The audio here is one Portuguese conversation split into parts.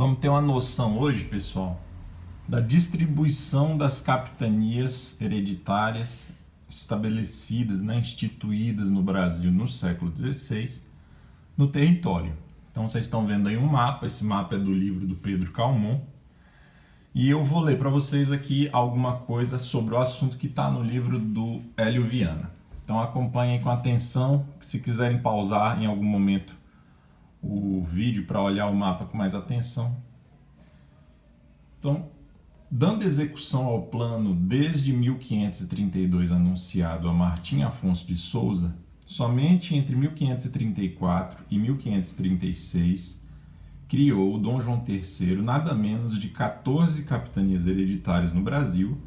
Vamos ter uma noção hoje, pessoal, da distribuição das capitanias hereditárias estabelecidas, instituídas no Brasil no século XVI, no território. Então vocês estão vendo aí um mapa, esse mapa é do livro do Pedro Calmon, e eu vou ler para vocês aqui alguma coisa sobre o assunto que está no livro do Hélio Viana. Então acompanhem com atenção, se quiserem pausar em algum momento o vídeo para olhar o mapa com mais atenção. Então, dando execução ao plano desde 1532 anunciado a Martim Afonso de Souza, somente entre 1534 e 1536 criou Dom João III nada menos de 14 capitanias hereditárias no Brasil,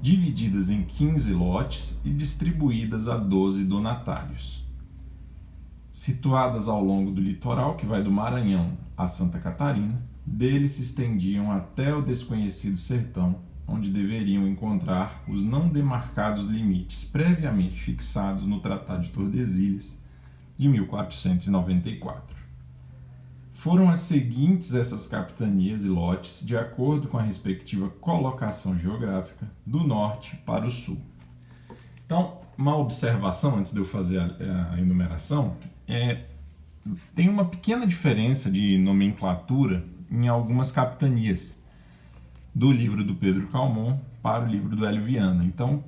divididas em 15 lotes e distribuídas a 12 donatários. Situadas ao longo do litoral, que vai do Maranhão a Santa Catarina, deles se estendiam até o desconhecido sertão, onde deveriam encontrar os não demarcados limites previamente fixados no Tratado de Tordesilhas de 1494. Foram as seguintes essas capitanias e lotes, de acordo com a respectiva colocação geográfica, do norte para o sul. Então, uma observação antes de eu fazer a enumeração tem uma pequena diferença de nomenclatura em algumas capitanias do livro do Pedro Calmon para o livro do Hélio Viana. Então,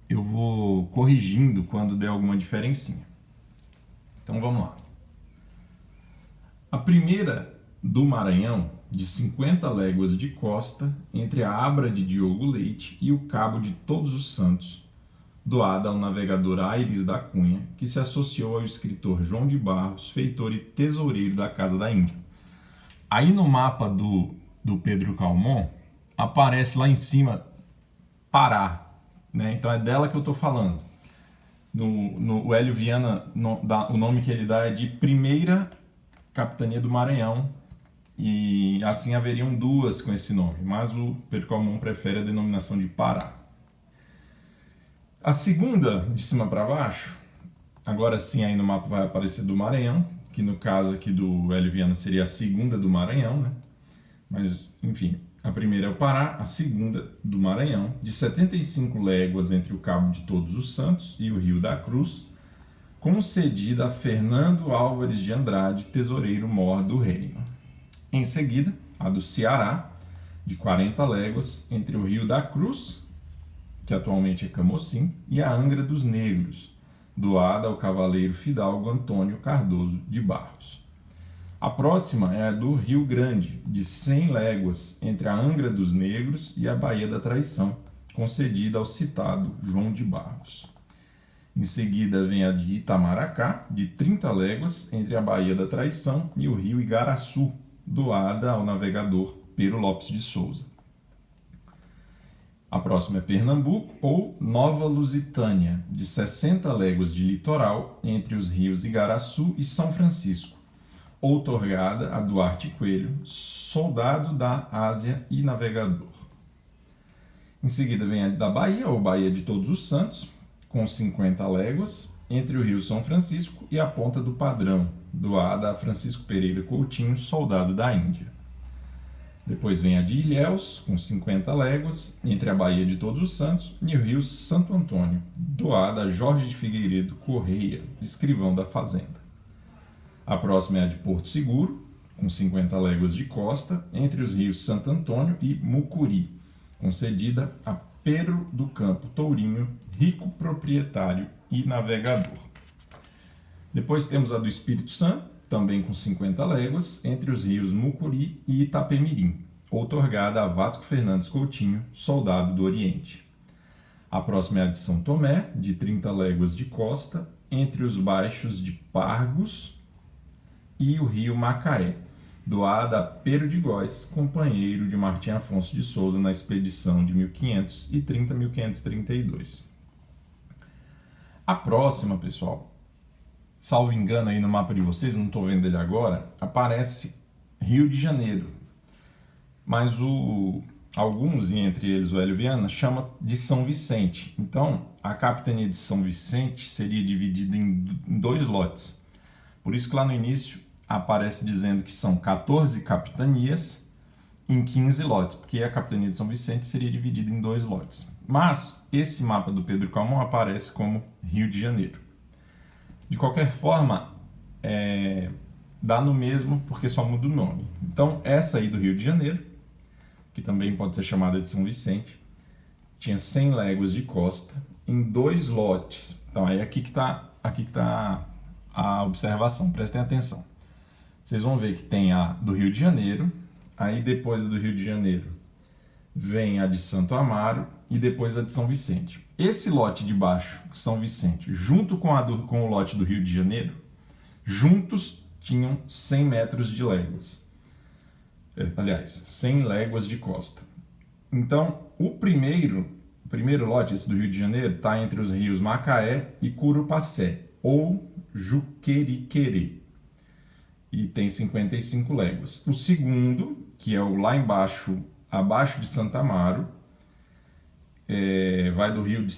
eu vou corrigindo quando der alguma diferencinha. Então, vamos lá. A primeira do Maranhão, de 50 léguas de costa, entre a Abra de Diogo Leite e o Cabo de Todos os Santos, doada ao navegador Aires da Cunha, que se associou ao escritor João de Barros, feitor e tesoureiro da Casa da Índia. Aí no mapa do Pedro Calmon, aparece lá em cima Pará, Então é dela que eu estou falando. No Hélio Viana, o nome que ele dá é de Primeira Capitania do Maranhão, e assim haveriam duas com esse nome, mas o Pedro Calmon prefere a denominação de Pará. A segunda, de cima para baixo, agora sim aí no mapa vai aparecer do Maranhão, que no caso aqui do Hélio Viana seria a segunda do Maranhão, Mas, enfim, a primeira é o Pará, a segunda do Maranhão, de 75 léguas entre o Cabo de Todos os Santos e o Rio da Cruz, concedida a Fernando Álvares de Andrade, tesoureiro-mor do reino. Em seguida, a do Ceará, de 40 léguas entre o Rio da Cruz, que atualmente é Camocim, e a Angra dos Negros, doada ao cavaleiro fidalgo Antônio Cardoso de Barros. A próxima é a do Rio Grande, de 100 léguas entre a Angra dos Negros e a Baía da Traição, concedida ao citado João de Barros. Em seguida vem a de Itamaracá, de 30 léguas entre a Baía da Traição e o Rio Igaraçu, doada ao navegador Pero Lopes de Souza. A próxima é Pernambuco, ou Nova Lusitânia, de 60 léguas de litoral entre os rios Igaraçu e São Francisco, outorgada a Duarte Coelho, soldado da Ásia e navegador. Em seguida vem a da Bahia, ou Baía de Todos os Santos, com 50 léguas entre o rio São Francisco e a Ponta do Padrão, doada a Francisco Pereira Coutinho, soldado da Índia. Depois vem a de Ilhéus, com 50 léguas, entre a Baía de Todos os Santos e o rio Santo Antônio, doada a Jorge de Figueiredo Correia, escrivão da fazenda. A próxima é a de Porto Seguro, com 50 léguas de costa, entre os rios Santo Antônio e Mucuri, concedida a Pedro do Campo Tourinho, rico proprietário e navegador. Depois temos a do Espírito Santo, também com 50 léguas, entre os rios Mucuri e Itapemirim, outorgada a Vasco Fernandes Coutinho, soldado do Oriente. A próxima é a de São Tomé, de 30 léguas de costa, entre os baixos de Pargos e o rio Macaé, doada a Pero de Góis, companheiro de Martim Afonso de Souza na expedição de 1530-1532. A próxima, pessoal, salvo engano aí no mapa de vocês, não estou vendo ele agora, aparece Rio de Janeiro. Mas alguns, e entre eles o Hélio Viana, chama de São Vicente. Então, a capitania de São Vicente seria dividida em dois lotes. Por isso que lá no início aparece dizendo que são 14 capitanias em 15 lotes, porque a capitania de São Vicente seria dividida em 2 lotes. Mas esse mapa do Pedro Calmon aparece como Rio de Janeiro. De qualquer forma, dá no mesmo, porque só muda o nome. Então, essa aí do Rio de Janeiro, que também pode ser chamada de São Vicente, tinha 100 léguas de costa em 2 lotes. Então, aí aqui que tá a observação, prestem atenção. Vocês vão ver que tem a do Rio de Janeiro, aí depois do Rio de Janeiro vem a de Santo Amaro e depois a de São Vicente. Esse lote de baixo, São Vicente, junto com o lote do Rio de Janeiro, juntos tinham 100 metros de léguas. Aliás, 100 léguas de costa. Então, o primeiro lote, esse do Rio de Janeiro, está entre os rios Macaé e Curupacé, ou Juqueriquerê, e tem 55 léguas. O segundo, que é o lá embaixo, abaixo de Santa Amaro, vai do rio de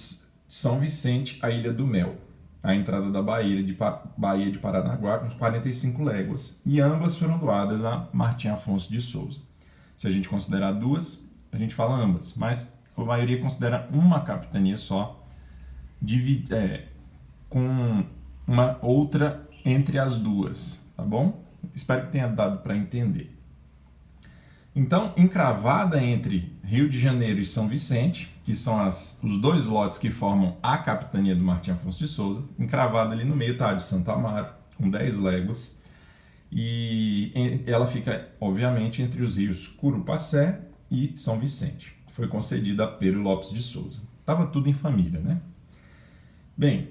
São Vicente à Ilha do Mel, a entrada da Baía de Paranaguá, com 45 léguas. E ambas foram doadas a Martim Afonso de Souza. Se a gente considerar duas, a gente fala ambas, mas a maioria considera uma capitania só, com uma outra entre as duas, tá bom? Espero que tenha dado para entender. Então, encravada entre Rio de Janeiro e São Vicente, que são os 2 lotes que formam a capitania do Martim Afonso de Souza, encravada ali no meio está a de Santo Amaro, com 10 léguas, e ela fica, obviamente, entre os rios Curupacé e São Vicente. Foi concedida a Pero Lopes de Souza. Estava tudo em família, né? Bem,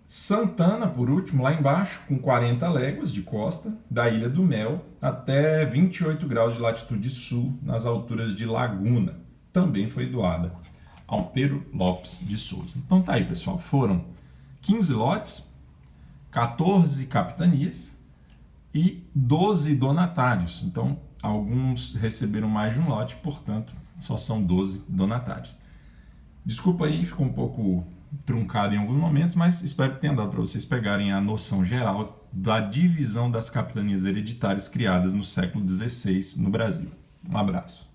Santana, por último, lá embaixo, com 40 léguas de costa, da Ilha do Mel até 28 graus de latitude sul, nas alturas de Laguna. Também foi doada ao Pero Lopes de Souza. Então tá aí, pessoal. Foram 15 lotes, 14 capitanias e 12 donatários. Então, alguns receberam mais de um lote, portanto, só são 12 donatários. Desculpa aí, ficou um pouco truncado em alguns momentos, mas espero que tenha dado para vocês pegarem a noção geral da divisão das capitanias hereditárias criadas no século XVI no Brasil. Um abraço.